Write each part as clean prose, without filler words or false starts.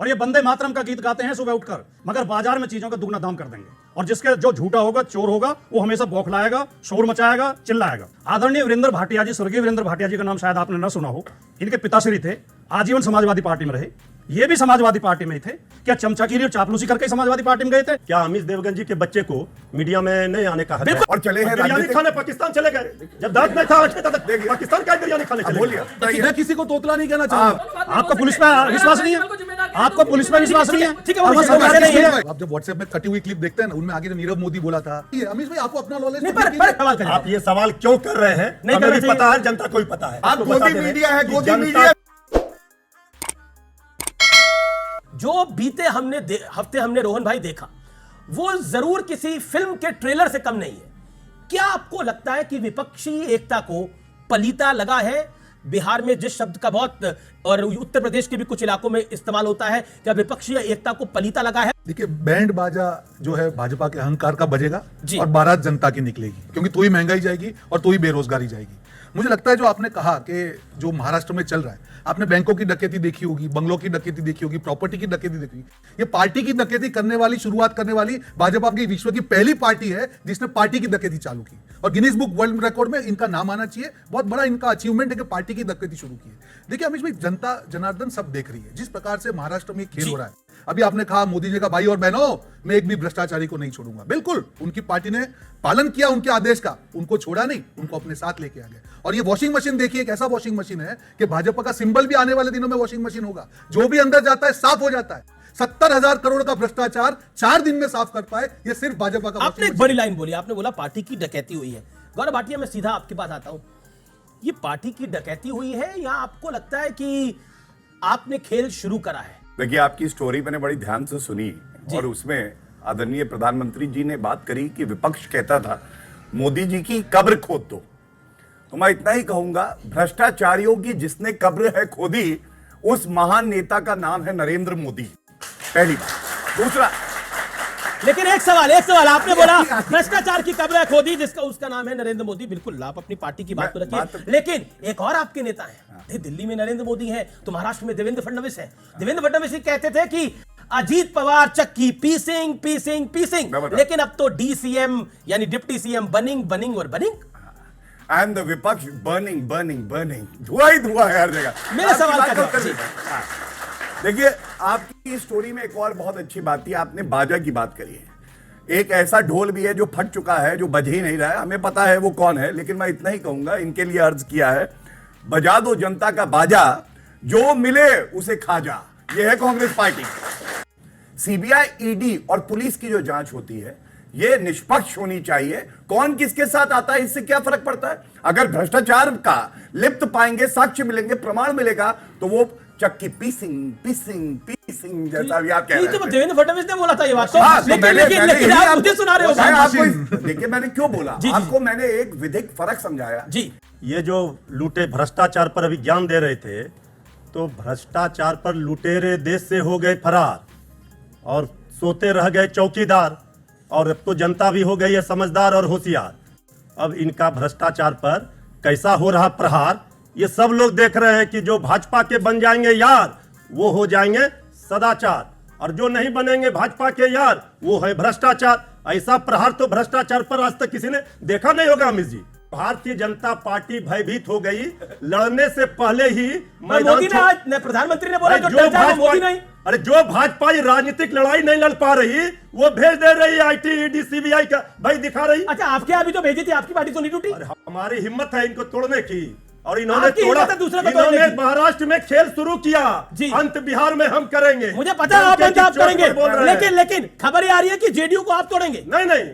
और ये वंदे मातरम का गीत गाते हैं सुबह उठकर, मगर बाजार में चीजों का दुगना दाम कर देंगे। और जिसके जो झूठा होगा, चोर होगा, वो हमेशा बौखलाएगा, शोर मचाएगा, चिल्लाएगा। आदरणीय वीरेंद्र भाटिया जी, स्वर्गीय वीरेंद्र भाटिया जी का नाम शायद आपने न सुना हो। इनके पिताश्री थे, आजीवन समाजवादी पार्टी में रहे, ये भी समाजवादी पार्टी में ही थे। क्या चमचागिरी और चापलूसी करके समाजवादी पार्टी में गए थे? क्या अमित देवगन जी के बच्चे को मीडिया में नहीं आने का हक है? और चले हैं बिरयानी खाने पाकिस्तान चले गए, जब दांत नहीं था पाकिस्तान का बिरयानी खाने चले गए। मैं किसी को तोतला नहीं कहना चाहूंगा। आपको पुलिस पे विश्वास नहीं है? आपको पुलिस पे विश्वास नहीं है? ठीक है, आप जब व्हाट्सएप में कटी हुई क्लिप देखते हैं ना, उनमें आगे जो नीरव मोदी बोला था, ये अमित भाई आपको अपना नॉलेज, आप ये सवाल क्यों कर रहे हैं? हमें भी पता है, जनता को भी पता है। आप गोदी मीडिया है, गोदी मीडिया। जो बीते हफ्ते हमने रोहन भाई देखा, वो जरूर किसी फिल्म के ट्रेलर से कम नहीं है। क्या आपको लगता है कि विपक्षी एकता को पलीता लगा है? बिहार में जिस शब्द का बहुत, और उत्तर प्रदेश के भी कुछ इलाकों में इस्तेमाल होता है, क्या विपक्षी एकता को पलीता लगा है? देखिए बैंड बाजा जो है भाजपा के अहंकार का बजेगा जी। और बारात जनता की निकलेगी, क्योंकि तो ही महंगाई जाएगी और तो ही बेरोजगारी जाएगी। मुझे लगता है जो आपने कहा कि जो महाराष्ट्र में चल रहा है, आपने बैंकों की डकैती देखी होगी, बंगलों की डकैती देखी होगी, प्रॉपर्टी की डकैती देखी होगी। ये पार्टी की डकैती करने वाली, शुरुआत करने वाली भाजपा की विश्व की पहली पार्टी है जिसने पार्टी की डकैती चालू की, और गिनीज बुक वर्ल्ड रिकॉर्ड में इनका नाम आना चाहिए। बहुत बड़ा इनका अचीवमेंट है कि पार्टी की डकैती शुरू की है। देखिए अमित भाई, जनता जनार्दन सब देख रही है जिस प्रकार से महाराष्ट्र में खेल हो रहा है। अभी आपने कहा मोदी जी का भाई और बहनों, मैं एक भी भ्रष्टाचारी को नहीं छोड़ूंगा। बिल्कुल, उनकी पार्टी ने पालन किया उनके आदेश का, उनको छोड़ा नहीं, उनको अपने साथ लेके आ गए। और ये वॉशिंग मशीन देखिए, एक ऐसा वॉशिंग मशीन है कि भाजपा का सिंबल भी आने वाले दिनों में वॉशिंग मशीन होगा। जो भी अंदर जाता है साफ हो जाता है। 70,000 करोड़ का भ्रष्टाचार 4 दिन में साफ कर पाए, ये सिर्फ भाजपा का। आपने एक बड़ी लाइन बोली, आपने बोला पार्टी की डकैती हुई है। गौरव भाटिया, मैं सीधा आपके पास आता हूं। ये पार्टी की डकैती हुई है या आपको लगता है कि आपने खेल शुरू करा है? देखिए, आपकी स्टोरी मैंने बड़ी ध्यान से सुनी और उसमें आदरणीय प्रधानमंत्री जी ने बात करी कि विपक्ष कहता था मोदी जी की कब्र खोद दो। तो मैं इतना ही कहूंगा, भ्रष्टाचारियों की जिसने कब्र है खोदी, उस महान नेता का नाम है नरेंद्र मोदी। पहली बात। दूसरा, लेकिन एक सवाल आपने बोला भ्रष्टाचार की कब्र है खोदी, जिसका उसका नाम है नरेंद्र मोदी। बिल्कुल, आप अपनी पार्टी की बात तो रखिए, लेकिन एक और आपके नेता हैं, दिल्ली में नरेंद्र मोदी हैं, तो महाराष्ट्र में देवेंद्र फडणवीस हैं। देवेंद्र फडणवीस ही कहते थे कि अजीत पवार चक्की पीसिंग, लेकिन अब तो डीसीएम यानी डिप्टी सीएम बनिंग और बनिंग। एंड द विपक्ष बर्निंग, धुआं ही धुआं है हर जगह। मेरे सवाल का जवाब। देखिए, आपकी स्टोरी में एक और बहुत अच्छी बात थी, आपने बाजा की बात करी है। एक ऐसा ढोल भी है जो फट चुका है, जो बज ही नहीं रहा है। हमें पता है वो कौन है, लेकिन मैं इतना ही कहूंगा, इनके लिए अर्ज किया है, बजा दो जनता का बाजा, जो मिले उसे खा जा। ये है कांग्रेस पार्टी। सीबीआई, ईडी और पुलिस की जो जांच होती है, ये निष्पक्ष होनी चाहिए। कौन किसके साथ आता है, इससे क्या फर्क पड़ता है? अगर भ्रष्टाचार का लिप्त पाएंगे, साक्ष्य मिलेंगे, प्रमाण मिलेगा, तो वो चक्की पीसिंग जैसा भी आप कह रहे हैं। देवेंद्र फडणवीस ने बोला था ये बात, लेकिन आप मुझे सुना रहे हो। देखिए, मैंने क्यों बोला आपको, मैंने एक विधिक फर्क समझाया जी। ये जो लूटे भ्रष्टाचार पर अभी ज्ञान दे रहे थे, तो भ्रष्टाचार पर लुटेरे देश से हो गए फरार और सोते रह गए चौकीदार, और अब तो जनता भी हो गई है समझदार और होशियार। अब इनका भ्रष्टाचार पर कैसा हो रहा प्रहार, ये सब लोग देख रहे हैं कि जो भाजपा के बन जाएंगे यार, वो हो जाएंगे सदाचार, और जो नहीं बनेंगे भाजपा के यार, वो है भ्रष्टाचार। ऐसा प्रहार तो भ्रष्टाचार पर आज तक किसी ने देखा नहीं होगा अमित जी। भारतीय जनता पार्टी भयभीत हो गई, लड़ने से पहले ही मोदी ने, प्रधानमंत्री ने बोला जो मोदी नहीं। अरे जो भाजपा राजनीतिक लड़ाई नहीं लड़ पा रही, वो भेज दे रही है आईटी, ईडी, सीबीआई का भाई दिखा रही। अच्छा, आपके अभी तो भेजी थी, आपकी पार्टी तो नहीं टूटी। हमारी हिम्मत है इनको तोड़ने की, और इन्होंने तोड़ा। इन्होंने महाराष्ट्र में खेल शुरू किया, अंत बिहार में हम करेंगे। मुझे पता है आप पंजाब करेंगे, लेकिन खबर ये आ रही है कि जेडीयू को आप तोड़ेंगे। नहीं,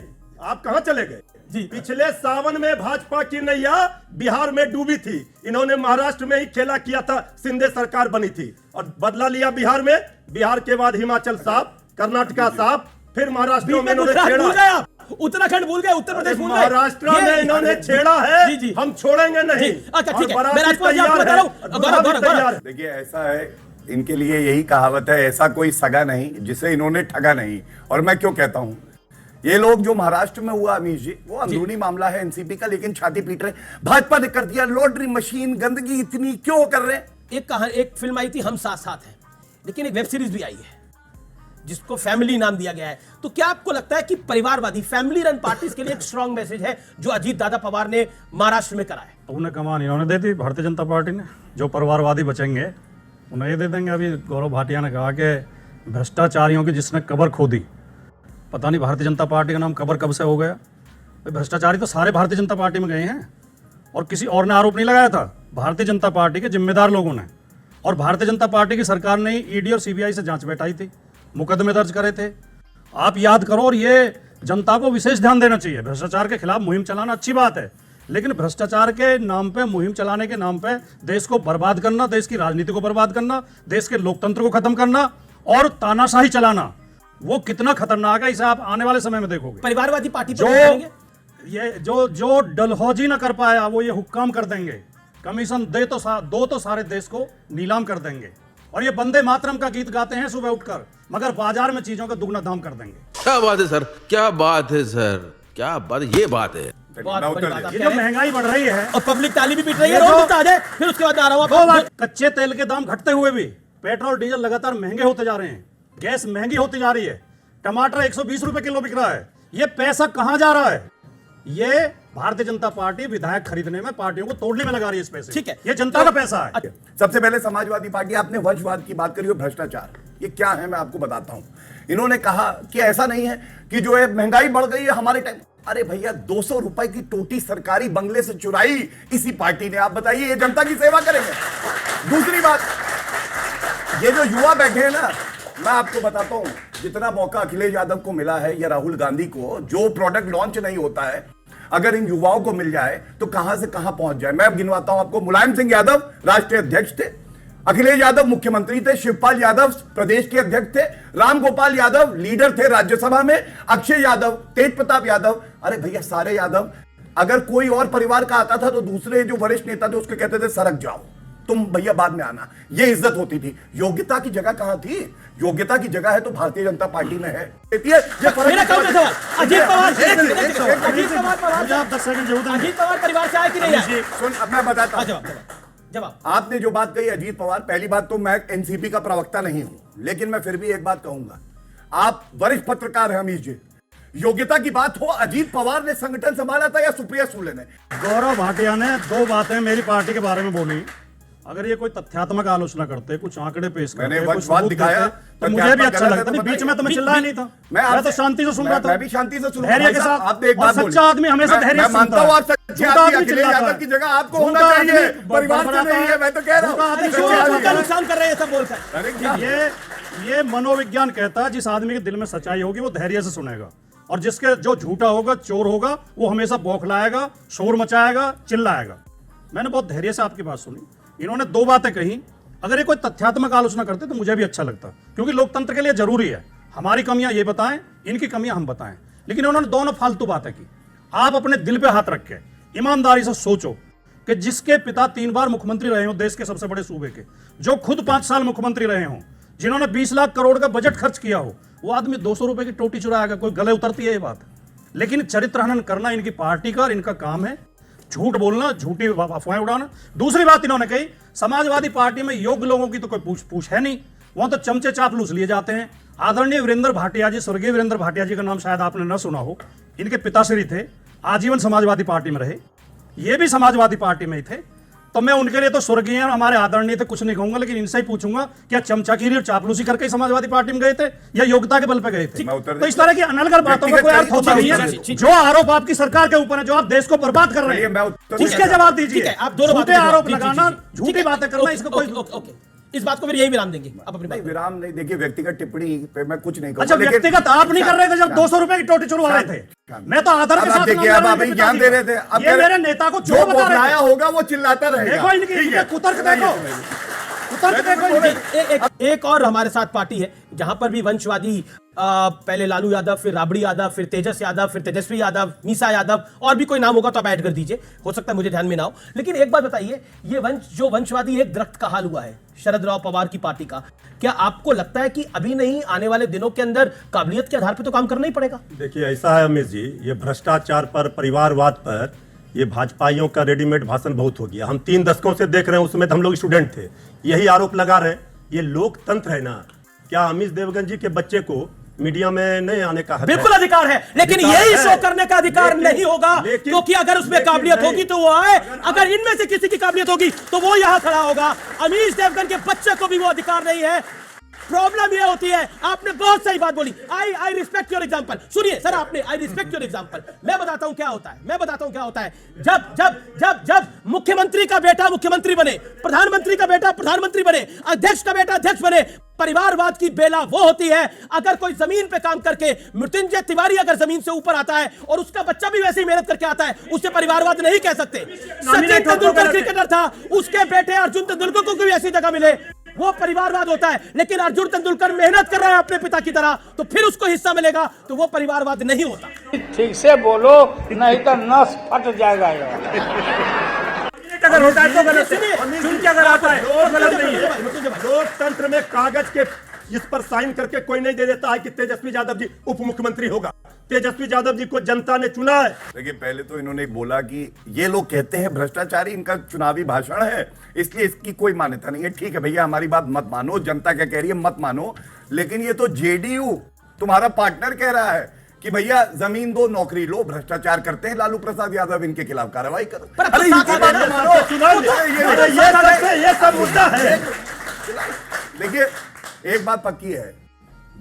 आप कहां चले गए जी? पिछले सावन में भाजपा की नैया बिहार में डूबी थी, इन्होंने महाराष्ट्र में ही खेला किया था, शिंदे सरकार बनी थी और बदला लिया बिहार में। बिहार के बाद हिमाचल साफ, कर्नाटका साफ, फिर महाराष्ट्र में इन्होंने छेड़ा, उत्तराखंड भूल गए, उत्तर प्रदेश भूल गए, महाराष्ट्र में इन्होंने छेड़ा है। जी। हम छोड़ेंगे नहीं। अच्छा ठीक है, देखिए, ऐसा है, इनके लिए यही कहावत है, ऐसा कोई सगा नहीं जिसे इन्होंने ठगा नहीं। और मैं क्यों कहता हूं, ये लोग जो महाराष्ट्र में हुआ अमीश जी, वो अंदरूनी मामला है एनसीपी का, लेकिन छाती पीट रहे भाजपा ने कर दिया, लॉटरी मशीन, गंदगी इतनी क्यों कर रहे हैं? एक फिल्म आई थी हम साथ साथ हैं, लेकिन एक वेब सीरीज भी आई है जिसको फैमिली नाम दिया गया है। तो क्या आपको लगता है कि परिवारवादी फैमिली रन पार्टीज के लिए एक स्ट्रांग मैसेज है जो अजीत दादा पवार ने महाराष्ट्र में करा है? उन्हें कमान इन्होंने दे दी भारतीय जनता पार्टी ने। जो परिवारवादी बचेंगे उन्हें ये दे देंगे। अभी गौरव भाटिया ने कहा कि भ्रष्टाचारियों की जिसने कब्र खोदी, पता नहीं भारतीय जनता पार्टी का नाम कब्र कब से हो गया। भाई भ्रष्टाचारी तो सारे भारतीय जनता पार्टी में गए हैं और किसी और ने आरोप नहीं लगाया था, भारतीय जनता पार्टी के जिम्मेदार लोगों ने। और भारतीय जनता पार्टी की सरकार ने ईडी और सीबीआई से जांच बैठाई थी, मुकदमे दर्ज करे थे। आप याद करो। और ये जनता को विशेष ध्यान देना चाहिए। भ्रष्टाचार के खिलाफ मुहिम चलाना अच्छी बात है, लेकिन भ्रष्टाचार के नाम पे, मुहिम चलाने के नाम पे देश को बर्बाद करना, देश की राजनीति को बर्बाद करना, देश के लोकतंत्र को खत्म करना और तानाशाही चलाना, वो कितना खतरनाक है, इसे आप आने वाले समय में देखोगे। परिवारवादी पार्टी जो पर करेंगे? ये जो डलहौजी ना कर पाया वो ये हुक्काम कर देंगे। कमीशन दो तो सारे देश को नीलाम कर देंगे। और ये वंदे मातरम का गीत गाते हैं सुबह उठकर, मगर बाजार में चीजों का दुगना दाम कर देंगे। क्या बात है सर, क्या बात है सर, क्या बात, ये बात है। बहुत बड़ी बात आप ये कह जो रहे हैं। महंगाई बढ़ रही है और पब्लिक ताली भी पीट रही है। ये जो- रोड आ जाए फिर उसके बाद आ रहा दो हूं बात, कच्चे तेल के दाम घटते हुए भी पेट्रोल डीजल लगातार महंगे होते जा रहे हैं, गैस महंगी होती जा रही है, टमाटर 120 रुपए किलो बिक रहा है। ये पैसा कहां जा रहा है? ये भारतीय जनता पार्टी विधायक खरीदने में, पार्टियों को तोड़ने में लगा रही है इस पैसे। ठीक है। ये जनता का पैसा है। सबसे पहले समाजवादी पार्टी, आपने वंशवाद की बात करी और भ्रष्टाचार, ये क्या है मैं आपको बताता हूं। इन्होंने कहा कि ऐसा नहीं है कि जो है महंगाई बढ़ गई है हमारे टाइम। अरे भैया 200 रुपए की टोटी सरकारी बंगले से चुराई इसी पार्टी ने। आप बताइए ये जनता की सेवा करेंगे? दूसरी बात, ये जो युवा बैठे हैं ना, मैं आपको बताता हूं, जितना मौका अखिलेश यादव को मिला है या राहुल गांधी को, जो प्रोडक्ट लॉन्च नहीं होता है, अगर इन युवाओं को मिल जाए तो कहां से कहां पहुंच जाए। मैं अब गिनवाता हूं आपको। मुलायम सिंह यादव राष्ट्रीय अध्यक्ष थे, अखिलेश यादव मुख्यमंत्री थे, शिवपाल यादव प्रदेश के अध्यक्ष थे, राम गोपाल यादव लीडर थे राज्यसभा में, अक्षय यादव, तेज प्रताप यादव, अरे भैया सारे यादव। अगर कोई और परिवार का आता था तो दूसरे जो वरिष्ठ नेता थे उसके कहते थे सरक जाओ, तुम भैया बाद में आना। ये इज्जत होती थी। योग्यता की जगह कहां थी? योग्यता की जगह है तो भारतीय जनता पार्टी में है। मेरा कौन सा सवाल? अजीत पवार मुझे आप 10 सेकंड जरूर देंगे। अजीत पवार परिवार से आए कि नहीं आए? सुन, अब मैं बताता हूं। जवाब आपने जो बात कही अजीत पवार, पहली बात तो मैं एनसीपी का प्रवक्ता नहीं हूं, लेकिन मैं फिर भी एक बात कहूंगा। आप वरिष्ठ पत्रकार हैं अमीश जी, योग्यता की बात हो, अजीत पवार ने संगठन संभाला था या सुप्रिया सूले ने? गौरव भाटिया ने 2 बातें मेरी पार्टी के बारे में बोली। अगर ये कोई तथ्यात्मक आलोचना करते, कुछ आंकड़े पेश करते, मैंने कुछ वंशवाद सबूत दिखाया, देते, तो मुझे भी अच्छा तथ्यात्मक लगता। नहीं, गलत है बीच में तो मैं चिल्लाया नहीं था, मैं आपसे- तो शांति से सुन रहा था। मैं भी शांति से सुन धैर्य के साथ। आपने एक और बात बोली। सच्चा आदमी हमेशा धैर्य से मैं मानता सुनता हूं है। और सच्चे झूठा आदमी आदमी अखिलेश चिल्लाता यादव है। की जगह आपको झूठा होना आदमी चाहिए, ब- परिवार से बड़बड़ाता नहीं है, मैं तो कह रहा झूठा आदमी हूं। क्यों सच्चे बोलता आदमी का का नुकसान कर रहे हैं सब बोलकर। अरे क्या? ये मनोविज्ञान कहता है जिस आदमी के दिल में सच्चाई होगी वो धैर्य से सुनेगा, और जिसके जो झूठा होगा, चोर होगा, वो हमेशा बौखलाएगा, शोर मचाएगा, चिल्लाएगा। मैंने बहुत धैर्य से आपकी बात सुनी। इन्होंने 2 बातें कही। अगर ये कोई तथ्यात्मक आलोचना करते तो मुझे भी अच्छा लगता, क्योंकि लोकतंत्र के लिए जरूरी है हमारी कमियां ये बताएं, इनकी कमियां हम बताएं। लेकिन उन्होंने दोनों फालतू बातें की। आप अपने दिल पे हाथ रख के ईमानदारी से सोचो कि जिसके पिता 3 बार मुख्यमंत्री रहे हो देश के सबसे बड़े सूबे के, जो खुद 5 साल मुख्यमंत्री रहे हो, जिन्होंने 20 लाख करोड़ का बजट खर्च किया हो, वो आदमी 200 रुपए की टोटी चुराएगा? कोई गले उतरती है ये बात? लेकिन चरित्र हनन करना इनकी पार्टी का और इनका काम है, झूठ बोलना, झूठी अफवाहें उड़ाना। दूसरी बात इन्होंने कही, समाजवादी पार्टी में योग्य लोगों की तो कोई पूछ है नहीं, वहां तो चमचे चापलूस लिए जाते हैं। आदरणीय वीरेंद्र भाटिया जी, स्वर्गीय वीरेंद्र भाटिया जी का नाम शायद आपने न सुना हो, इनके पिताश्री थे, आजीवन समाजवादी पार्टी में रहे, ये भी समाजवादी पार्टी में ही थे। तो मैं उनके लिए तो स्वर्गीय और हमारे आदरणीय थे कुछ नहीं कहूंगा, लेकिन इनसे ही पूछूंगा क्या चमचागिरी और चापलूसी करके समाजवादी पार्टी में गए थे या योग्यता के बल पे गए थे? मैं उत्तर तो इस तरह की अनलगढ़ बातों का कोई अर्थ होता नहीं है। जो आरोप आपकी सरकार के ऊपर है, जो आप देश को बर्बाद कर रहे चलिए, मैं हैं, उत्तर उसके जवाब ठीक दीजिए। है, आप दोनों झूठे बातें आरोप जी, जी, लगाना, जी, जी। झूठी ठीक है, बातें करना, ओके, इसका कोई ओके, ओके। इस बात को फिर यही विराम देंगे। आप अपनी नहीं, बात विराम नहीं। देखिए, व्यक्तिगत टिप्पणी पे मैं कुछ नहीं अच्छा, कहूंगा। व्यक्तिगत आप नहीं कर रहे थे जब 200 रुपए की टोटी चुरवा रहे थे? मैं तो आदर अब के आप साथ देखिए, अब आप ही ज्ञान दे रहे थे। अब ये मेरे नेता को जो जो बता रहे बौखलाया थे। होगा वो चिल्लाता रहेगा। देखो इनकी ठीक है। कुतर्क देखो, कुतर्क देखो इनकी। एक और हमारे साथ पार्टी है जहां पर भी वंशवादी, पहले लालू यादव, फिर राबड़ी यादव, फिर तेजस यादव, फिर तेजस्वी यादव, मीसा यादव, और भी कोई नाम होगा तो आप ऐड कर दीजिए, हो सकता है मुझे ध्यान में ना हो। लेकिन एक बात बताइए, ये वंशवादी एक दरख्त का हाल हुआ है शरद राव पवार की पार्टी का, क्या आपको लगता है कि अभी नहीं, आने वाले दिनों के अंदर काबिलियत के आधार पर तो काम करना ही पड़ेगा? देखिए ऐसा है अमित जी, ये भ्रष्टाचार पर, परिवारवाद पर, ये भाजपाइयों का रेडीमेड भाषण बहुत हो गया। हम 3 दशकों से देख रहे हैं, उसमें तो हम लोग स्टूडेंट थे, यही आरोप लगा रहे हैं ये लोकतंत्र है ना। क्या अमित देवगन जी के बच्चे को मीडिया में नहीं आने का हक है? बिल्कुल अधिकार है, लेकिन अधिकार यही है। शो करने का अधिकार नहीं होगा, क्योंकि अगर उसमें काबिलियत नहीं। होगी तो वो आए, अगर इनमें से किसी की काबिलियत होगी तो वो यहां खड़ा होगा। अमीश देवगन के बच्चे को भी वो अधिकार नहीं है। प्रॉब्लम ये होती है, आपने बहुत सही बात बोली, आई रिस्पेक्ट योर एग्जांपल। सुनिए सर, आपने आई रिस्पेक्ट योर एग्जांपल। मैं बताता हूं क्या होता है, जब जब जब जब मुख्यमंत्री का बेटा मुख्यमंत्री बने, प्रधानमंत्री का बेटा प्रधानमंत्री बने, अध्यक्ष का बेटा अध्यक्ष बने, परिवारवाद की बेला वो होती है अगर कोई जमीन पे काम करके, मृत्युंजय तिवारी अगर जमीन से ऊपर आता है और उसका बच्चा भी वैसे ही मेहनत करके आता है, उसे परिवारवाद नहीं कह सकते। सचिन तेंदुलकर क्रिकेटर था, उसके बेटे अर्जुन तेंदुलकर को भी ऐसी जगह मिले, वो परिवारवाद होता है। लेकिन अर्जुन तेंदुलकर मेहनत कर रहा है अपने पिता की तरह, तो फिर उसको हिस्सा मिलेगा, तो वो परिवारवाद नहीं होता। ठीक से बोलो, नहीं तो नस फट जाएगा यार। अगर होता है तो गलत है, और चुन के अगर आता है तो गलत नहीं है। लोकतंत्र में कागज के इस पर साइन करके कोई नहीं दे देता है कि तेजस्वी यादव जी उप मुख्यमंत्री होगा। तेजस्वी यादव जी को जनता ने चुना है। देखिए, पहले तो इन्होंने बोला कि ये लोग कहते हैं भ्रष्टाचारी, इनका चुनावी भाषण है, इसलिए इसकी कोई मान्यता नहीं है। ठीक है भैया, हमारी बात मत मानो, जनता क्या कह रही है मत मानो, लेकिन ये तो जेडीयू तुम्हारा पार्टनर कह रहा है कि भैया जमीन दो, नौकरी लो, भ्रष्टाचार करते हैं लालू प्रसाद यादव, इनके खिलाफ कार्रवाई करो। अरे इनकी बात मानो। ये सब मुद्दा है। देखिए, एक बात पक्की है,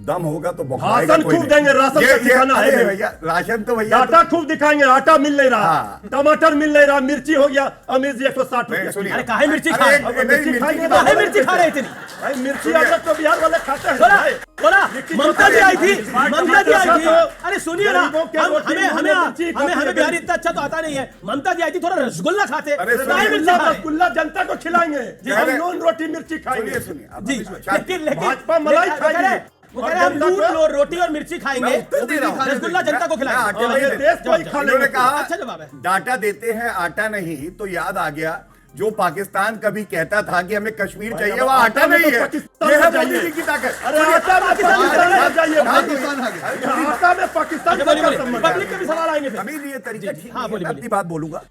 दम होगा तो बौखलाएगा राशन कोई खूब नहीं। देंगे, राशन का ठिकाना है अरे नहीं। भैया, राशन तो भैया आटा खूब दिखाएंगे, आटा मिल नहीं रहा, हाँ। टमाटर मिल नहीं रहा, मिर्ची हो गया अमीर जी 160 नहीं, रुपए। सुनिए। अरे काहे मिर्ची अरे खा एक- नहीं, मिर्ची की बात- काहे मिर्ची खा रहे इतनी? भाई मिर्ची अगर तो बिहार वाले खाते हैं बोला भाई। बोला ममता जी आई थी, ममता जी आई थी। तो अरे सुनिए ना, गरीबों के हम रोटी हमें मुंह में मिर्ची हमें खाते हमें हैं। बिहारी इतना अच्छा तो आता नहीं है। ममता जी आई थी, थोड़ा रसगुल्ला खाते, अरे काहे सुनिए, मिर्ची खा रहे? रसगुल्ला जनता को खिलाएंगे, हम अरे- नून रोटी मिर्ची खाएंगे। सुनिए सुनिए आप जी, शांति- लेकिन भाजपा मलाई लेकिन- खाएगी। वो कह रहे हैं हम और जनता नून रोटी और मिर्ची खाएंगे, मैं उत्तर दे रहा हूं। रसगुल्ला जनता को मैं आटे खिलाएंगे। नहीं ये दे- देश को ही खा इन्होंने लेंगे। कहा अच्छा जवाब है। डाटा देते हैं, आटा नहीं, तो याद आ गया जो पाकिस्तान कभी कहता था कि हमें कश्मीर चाहिए, अब वो आटा आटा में नहीं तो है, पाकिस्तान ये है में मोदी चाहिए। जी की ताकत। अरे आटा में पाकिस्तान में जाइए, पाकिस्तान आ गया। आटा में पाकिस्तान का बोलिए, क्या बोलिए, संबंध है? पब्लिक के भी सवाल आएंगे फिर। अभी ये तरीका ठीक हाँ, नहीं बोलिए, है। मैं अपनी बात बोलूंगा,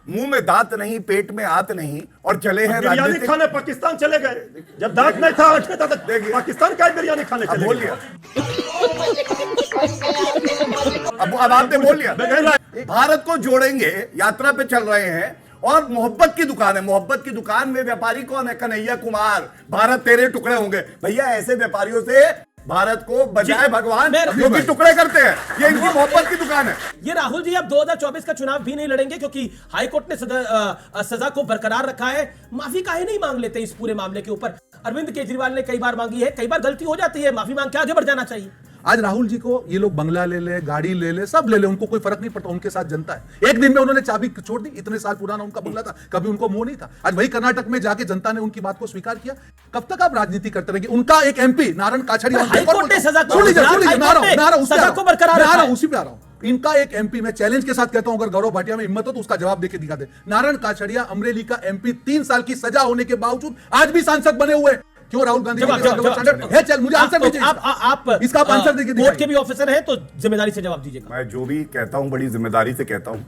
मुंह में दांत नहीं, पेट में आत नहीं, और चले हैं बिरयानी राजनीतिक। खाने पाकिस्तान चले गए, जब दांत नहीं था आठ था, देखिए। पाकिस्तान का बिरयानी खाने अब चले बोल गए। लिया, अब आपने बोल लिया। भारत को जोड़ेंगे, यात्रा पे चल रहे हैं, और मोहब्बत की दुकान है, मोहब्बत की दुकान में व्यापारी कौन है? कन्हैया कुमार। भारत तेरे टुकड़े होंगे। भैया, ऐसे व्यापारियों से भारत को बजाय जी, भगवान मैं- जो कि टुकड़े करते हैं, ये इनकी मोहब्बत की दुकान है। ये राहुल जी अब 2024 का चुनाव भी नहीं लड़ेंगे, क्योंकि हाईकोर्ट ने सजा को बरकरार रखा है। माफी काहे नहीं मांग लेते इस पूरे मामले के ऊपर? अरविंद केजरीवाल ने कई बार मांगी है, कई बार गलती हो जाती है, माफी मांग के आगे बढ़ जाना चाहिए। आज राहुल जी को ये लोग बंगला ले ले, गाड़ी ले ले, सब ले ले, उनको कोई फर्क नहीं पड़ता, उनके साथ जनता है। एक दिन में उन्होंने चाबी छोड़ दी, इतने साल पुराना उनका बंगला था, कभी उनको मोह नहीं था। आज वही कर्नाटक में जाके जनता ने उनकी बात को स्वीकार किया। कब तक आप राजनीति करते रहेंगे? उनका एक एमपी नारायण काछड़िया, हाईकोर्ट ने सजा को- सुन लीजिए, हाईकोर्ट ने सजा को बरकरार रखा है। उसी पे आ रहा हूं। इनका एक एमपी, मैं चैलेंज के साथ कहता हूं, अगर गौरव भाटिया में हिम्मत हो तो उसका जवाब देके दिखा दे। नारायण काछड़िया अमरेली का एमपी, 3 साल की सजा होने के बावजूद आज भी सांसद बने हुए। क्यों? राहुल गांधी जवाब- जवाब- जवाब- है, चल मुझे आंसर दीजिए। आप इसका आप आंसर देके कोर्ट के दिखाइए। भी ऑफिसर हैं, तो जिम्मेदारी से जवाब दीजिएगा। मैं जो भी कहता हूं बड़ी जिम्मेदारी से कहता हूं,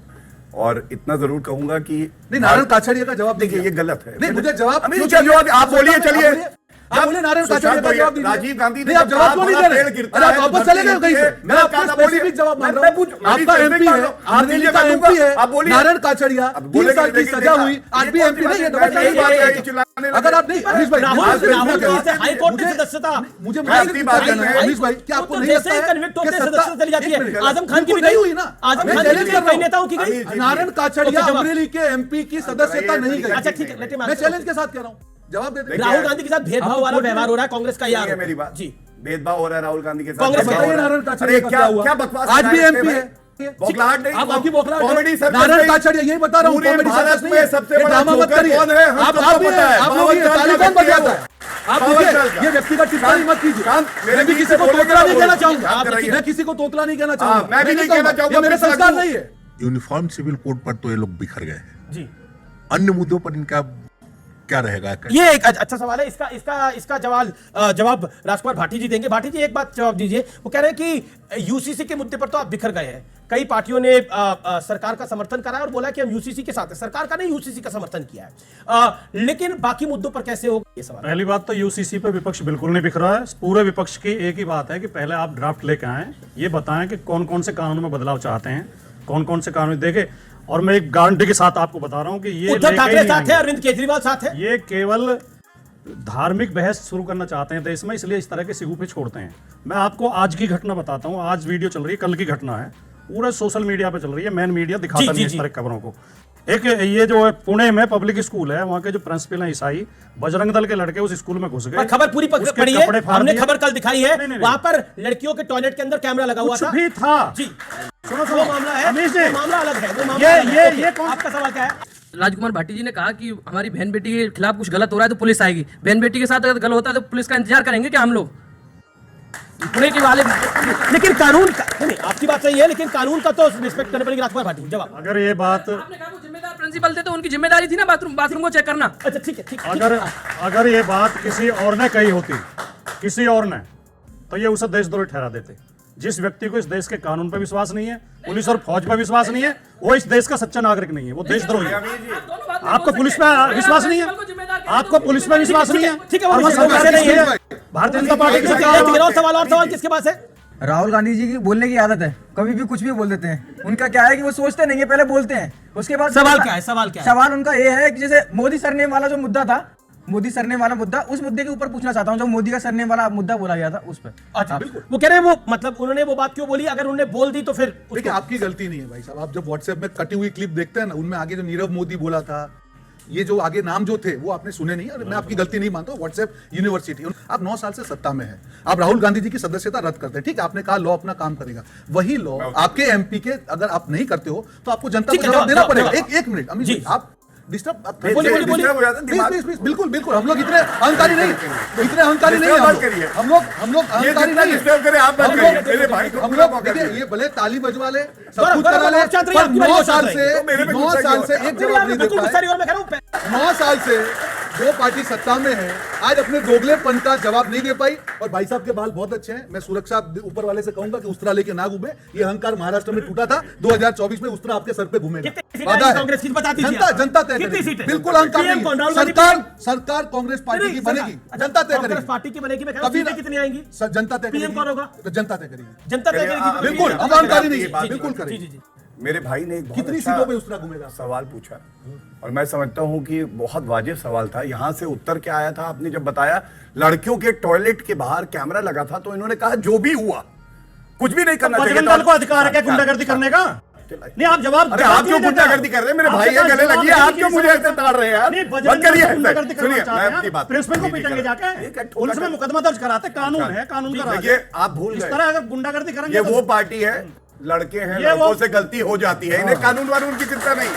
और इतना जरूर कहूंगा कि नहीं, नारायण काछड़िया का जवाब देखिए, दीजिए। ये गलत है। नहीं, मुझे जवाब अभी क्यों क्या चाहिए? जवाब? आप बोलिए, चलिए। आप बोलिए, नारायण सुशांत काछड़िया का भैया, जवाब दीजिए। राजीव गांधी ने नहीं, आप जब जवाब कहा, क्यों नहीं बड़ा दे रहे? पेड़ गिरता अरे आप है, वापस तो चले गए धरती कहीं से। हिलती है। मैं आपको आप बोलिए, स्पेसिफिक जवाब मांग मैं रहा हूं। पूछ- आपका अभी एमपी है, आप अमरेली का बोलिए, एमपी है, आप बोलिए। नारायण काछड़िया, अब 3 बोलेंगे, साल की लेकिन सजा देखा, हुई, आज ये भी कौन एमपी नहीं है। सी बात है? डबल बात है, चार्ज चिल्लाने अगर लगे। आप नहीं, अमीश भाई, राहुल मुझे- राहुल मुझे- जी से हाईकोर्ट की मुझे- सदस्यता मुझे ऐसी बात कहना है, है। अमीश भाई, क्या वो आपको तो नहीं जैसे ही लगता है कन्विक्ट कि होते हैं, सत्ता- सदस्यता चली जाती है। एक मिनट, आजम खान की भी बिल्कुल नहीं गई। हुई ना। आजम मैं खान की चैलेंज भी कर कई रहा हूं। नेताओं की गई। नारायण काछड़िया ओके, जवाब। अमरेली के एमपी की सदस्यता नहीं गई। अच्छा, ठीक है, लेकिन मैं चैलेंज के साथ कह रहा हूं, जवाब दे दे। राहुल गांधी के साथ भेदभाव वाला व्यवहार हो रहा है, कांग्रेस का यार है मेरी बात। जी। भेदभाव हो रहा है राहुल गांधी के साथ। कांग्रेस भेदभाव बताइए, हो रहा है। नारायण काछड़िया अरे का क्या क्या हुआ? क्या बकवास आज भी कर रहे एमपी थे है। भाई? बौखलाहट नहीं, आप आपकी बौखलाहट है। कॉमेडी सर्कस नारायण नहीं। काछड़िया, यही बता रहा हूं, पूरे कॉमेडी भारत सर्कस नहीं में है। सबसे ये बड़ा ड्रामा मत जोकर करिए। कौन है? हम आप सबको भी पता है। आप लोग बावन ये साल का तालिबान व्यक्ति है बजाता वो। है। आप बावन देखिए, साल का। ये व्यक्तिगत टिप्पणी मत कीजिए। शांत, मेरे मैं भी बीच किसी से को बोलेगा तोतला नहीं बोलो। कहना शांत चाहूंगा। रहिए। मैं किसी को तोतला नहीं कहना हाँ, चाहूंगा। मैं भी नहीं कहना चाहूंगा, ये मेरे फिर संस्कार लागू। नहीं है। यूनिफॉर्म सिविल कोड पर तो ये लोग बिखर गए हैं। जी। अन्य मुद्दों पर इनका क्या रहेगा? ये एक अच्छा सवाल है। इसका जवाब राजकुमार भाटी जी देंगे। भाटी जी एक बात जवाब दीजिए। वो कह रहे हैं कि यूसीसी के मुद्दे पर तो आप बिखर गए हैं, कई पार्टियों ने सरकार का समर्थन करा है और बोला कि हम यूसीसी के साथ हैं, सरकार का नहीं यूसीसी का समर्थन किया है, लेकिन बाकी मुद्दों पर कैसे होगा ये सवाल। पहली बात तो यूसीसी पे विपक्ष बिल्कुल नहीं बिखरा है। पूरे विपक्ष की एक ही बात है कि पहले आप ड्राफ्ट लेकर आए, ये बताएं कि कौन कौन से कानून में बदलाव चाहते हैं, कौन कौन से कानून देखे। और मैं एक गारंटी के साथ आपको बता रहा हूं कि ये उद्धव ठाकरे साथ है, अरविंद केजरीवाल साथ है। ये केवल धार्मिक बहस शुरू करना चाहते हैं देश में, इसलिए इस तरह के सिगू पे छोड़ते हैं। मैं आपको आज की घटना बताता हूं। आज वीडियो चल रही है, कल की घटना है, पूरे सोशल मीडिया पे चल रही है, मेन मीडिया दिखाता नहीं इस तरह की खबरों को। एक ये जो है पुणे में पब्लिक स्कूल है, वहाँ के जो प्रिंसिपल हैं ईसाई, बजरंग दल के लड़के उस स्कूल में घुस गए। खबर पूरी उसके पड़ी है, कपड़े फाड़ हमने दिए। खबर कल दिखाई है। नहीं, नहीं, वहां पर लड़कियों के टॉयलेट के अंदर कैमरा लगा हुआ कुछ था। भी था जी सुनो वो मामला है, अमीश जी, वो मामला अलग है, वो मामला अलग है। ये कौन आपका सवाल क्या है? राजकुमार भाटी जी ने कहा कि हमारी बहन बेटी के खिलाफ कुछ गलत हो रहा है तो पुलिस आएगी। बहन बेटी के साथ अगर गलत होता है तो पुलिस का इंतजार करेंगे क्या हम लोग? पुणे के वाले लेकिन कानून का नहीं, आपकी बात सही है, लेकिन कानून का तो रिस्पेक्ट करने पड़ेगी। राजकुमार भाटी जवाब। अगर ये बात आपने कहा वो जिम्मेदार प्रिंसिपल थे तो उनकी जिम्मेदारी थी ना बाथरूम को चेक करना। अच्छा ठीक है, ठीक है। अगर ये बात किसी और ने कही होती, किसी और ने, तो ये उसे देशद्रोही ठहरा देते। जिस व्यक्ति को इस देश के कानून पर विश्वास नहीं है, पुलिस और फौज पर विश्वास नहीं है, वो इस देश का सच्चा नागरिक नहीं है, वो देशद्रोही है। आपको पुलिस पर विश्वास नहीं है, आपको पुलिस पर विश्वास नहीं है, ठीक है, वो और वो विश्वास सरकार नहीं है। भारतीय जनता पार्टी की एक सरकार। और सवाल किसके पास है? राहुल गांधी जी की बोलने की आदत है, कभी भी कुछ भी बोल देते हैं। उनका क्या है कि वो सोचते नहीं है, पहले बोलते हैं, उसके बाद सवाल क्या है? सवाल क्या है? सवाल उनका ये है कि जैसे मोदी सरनेम वाला जो मुद्दा था, मोदी सरनेम वाला मुद्दा, उस मुद्दे के ऊपर पूछना चाहता हूँ, जो मोदी का सरनेम वाला मुद्दा बोला गया था उस पर। अच्छा बिल्कुल। वो कह रहे हैं वो मतलब उन्होंने वो बात क्यों बोली? अगर उन्होंने बोल दी तो फिर देखिए आपकी गलती नहीं है भाई साहब। आप जब व्हाट्सएप में कटी हुई क्लिप देखते हैं ना, उनमें आगे जो नीरव मोदी बोला था, ये जो आगे नाम जो थे वो आपने सुने नहीं। और मैं आपकी गलती नहीं मानता हूं। व्हाट्सएप यूनिवर्सिटी, आप 9 साल से सत्ता में हैं, आप राहुल गांधी जी की सदस्यता रद्द करते हैं, ठीक है, आपने कहा लॉ अपना काम करेगा। वही लॉ आपके एमपी के अगर आप नहीं करते हो तो आपको जनता को जवाब देना पड़ेगा। एक मिनट अमित जी, आप डिस्टर्ब बिल्कुल बिल्कुल। हम लोग इतने अहंकारी नहीं, इतने अहंकारी नहीं हम लोग अहंकारी नहीं। हम लोग देखिए, ये भले ताली बजवा ले, सब कुछ करा ले, पर 9 साल से एक जवाब नहीं दे पाए। 9 साल से जो पार्टी सत्ता में है आज अपने दोगलेपन का जवाब नहीं दे पाई। और भाई साहब के बाल बहुत अच्छे हैं, मैं सुरक्षा ऊपर वाले से कहूंगा कि उस तरह लेके ना घूमे। ये अहंकार महाराष्ट्र में टूटा था, 2024 में उस तरह आपके सर पे घूमेगा। कांग्रेस की बता दीजिए। जनता तय कितनी करेगी। सीटें? बिल्कुल अहंकार PM कौन? राहुल नहीं। गांधी सरकार कांग्रेस पार्टी की बनेगी, अच्छा, जनता तय कांग्रेस करेगी। पार्टी की बनेगी। मैं कह रहा हूं, सीटें कितनी आएंगी? जनता तय PM कौन होगा? करेगी, जनता तय करेगी। जनता तय करेगी। बिल्कुल, हम अहंकारी नहीं है, बिल्कुल करेगी। जी। मेरे भाई ने एक बहुत कितनी अच्छा सीटों पे उस तरह घूमेगा? सवाल पूछा और मैं समझता हूं कि बहुत वाजिब सवाल था। यहां से उत्तर क्या आया था? आपने जब बताया लड़कियों के टॉयलेट के बाहर कैमरा लगा था, तो इन्होंने कहा जो भी हुआ कुछ भी नहीं करना चाहिए। बजरंग दल को अधिकार है क्या गुंडागर्दी करने का? नहीं, आप जवाब। अरे आप क्यों गुंडागर्दी कर रहे हैं? मेरे भाई के गले लगी है, आप क्यों मुझे ऐसे ताड़ रहे हैं यार? नहीं, मत बजरंग करिए दल ऐसे। गुंडागर्दी करना सुनिए, चाहते मैं हैं। अपनी बात प्रिंसिपल को नहीं पीटेंगे कर रहा। जाके, ठीक है, पुलिस में मुकदमा दर्ज कराते, कानून है, कानून का राज देखिए, है। आप भूल इस गए। तरह अगर गुंडागर्दी करेंगे ये तो- वो पार्टी है, लड़के हैं, ये लड़कों वो- से गलती हो जाती है, इन्हें कानून वानून की चिंता नहीं।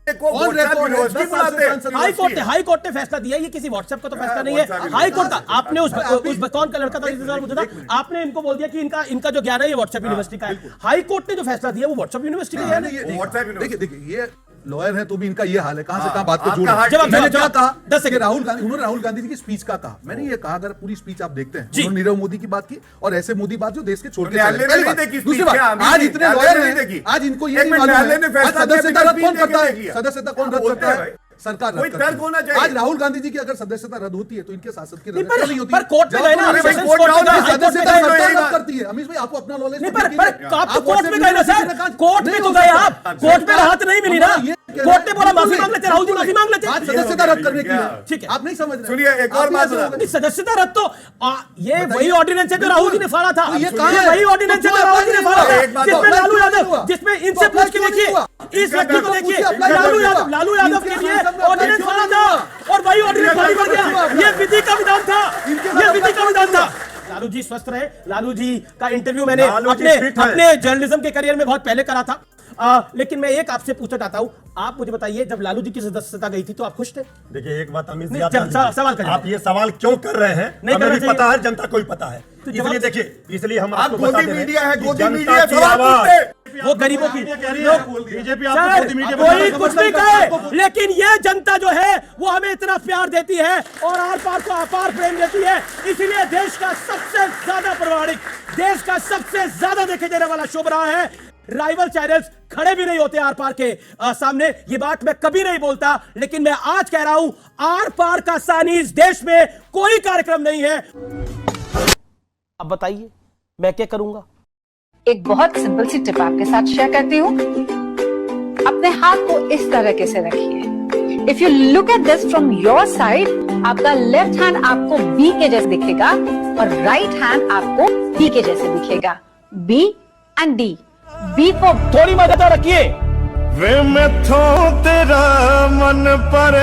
ऑन रिकॉर्ड है, 10 साल से सांसद हाई कोर्ट ने फैसला दिया, ये किसी व्हाट्सएप का तो फैसला नहीं है। हाई कोर्ट का आपने उस कौन का लड़का था जिसके साथ मुद्दा था, आपने इनको बोल दिया कि इनका जो ज्ञान है ये व्हाट्सएप यूनिवर्सिटी का है। हाई कोर्ट ने जो फैसला दिया वो व्हाट्सएप यूनिवर्सिटी का है। देखिए ये लॉयर है तो भी इनका ये हाल है, कहां से कहां बात को जोड़। जवाब- मैंने क्या जवाब- कहा? 10 सेकंड। उन्होंने राहुल गांधी जी की स्पीच का कहा। मैंने ये कहा अगर पूरी स्पीच आप देखते हैं, उन्होंने नीरव मोदी की बात की और ऐसे मोदी बात जो देश के छोड़ के न्यायालय चले। ने नहीं देखी दूसरी स्पीच, बात, क्या आज इतने न्यायालय लॉयर ने नहीं हैं, देखी? आज इनको ये एक नहीं मिनट, मालूम न्यायालय है ने आज फैसला दिया, सदस्यता रद्द कौन बिना करता स्पीच है? सदस्यता कौन रद्द बोलते करता हैं है? सरकार कोई रद्द करती तर्क होना है। चाहिए। आज राहुल गांधी जी की अगर सदस्यता रद्द होती है तो इनके सांसद की नहीं, रद्द नहीं होती पर कोर्ट में गए ना, अरे भाई, सेशंस कोर्ट कोर्ट में जाओ ना, गए, हाई कोर्ट में सदस्यता गए। सरकार रद्द करती है। अमीश भाई आपको अपना नॉलेज नहीं, पर आप तो कोर्ट में गए ना सर, कोर्ट में तो गए आप, कोर्ट में राहत नहीं मिली ना। कोर्ट ने बोला माफी मांग लेते, राहुल जी माफी मांग लेते। आज सदस्यता रद्द करने की है। ठीक है। आप नहीं समझ रहे। सुनिए, एक और बात बता नहीं, सदस्यता रद्द तो ये वही ऑर्डिनेंस है जो राहुल जी ने फाड़ा था। ये ये कहाँ है? वही ऑर्डिनेंस है जो राहुल जी ने फाड़ा था, एक बात जिसमें और। लालू यादव, हुआ। जिसमें इनसे पूछ के देखिए, इस व्यक्ति को देखिए, लालू यादव के लिए ऑर्डिनेंस फाड़ा था और वही ऑर्डिनेंस फाड़ी पड़ गया। ये विधि का विधान था, ये विधि का विधान था। लालू जी स्वस्थ रहे। लालू जी का इंटरव्यू मैंने अपने जर्नलिज्म के करियर में बहुत पहले करा था। लेकिन मैं एक आपसे पूछना चाहता हूं, आप मुझे बताइए, जब लालू जी की सदस्यता गई थी तो आप खुश थे? देखिए एक बात अमित जी, नहीं, आप जब जान सवाल लीजिए। करिए। आप ये सवाल क्यों कर रहे हैं नहीं हमें करना भी चाहिए। पता है, जनता को भी पता है। तो जवाब- इसलिए देखिए, इसलिए हम आप आपको गोदी बता दे रहे मीडिया है, हैं कि गोदी जनता मीडिया की सवाल आवाज पूछते। वो गरीबों की बीजेपी सर, कोई कुछ नहीं कहे, लेकिन ये जनता जो है वो हमें इतना प्यार देती है और आर पार को अपार प्रेम देती है, इसीलिए देश का सबसे ज्यादा प्रामाणिक, देश का सबसे ज्यादा देखे जाने वाला शुभ रहा है। राइवल चैनल्स खड़े भी नहीं होते आर पार के सामने, ये बात मैं कभी नहीं बोलता, लेकिन मैं आज कह रहा हूं आर पार का सानी इस देश में कोई कार्यक्रम नहीं है। अब बताइए मैं क्या करूंगा? एक बहुत सिंपल सी टिप आपके साथ शेयर करती हूँ। अपने हाथ को इस तरीके से रखिए। If you look at this from your side, आपका लेफ्ट हैंड आपको बी के जैसे दिखेगा और राइट हैंड आपको डी के जैसे दिखेगा। B and D. बी को थोड़ी मदद रखिए। वे मैं तेरा मन पर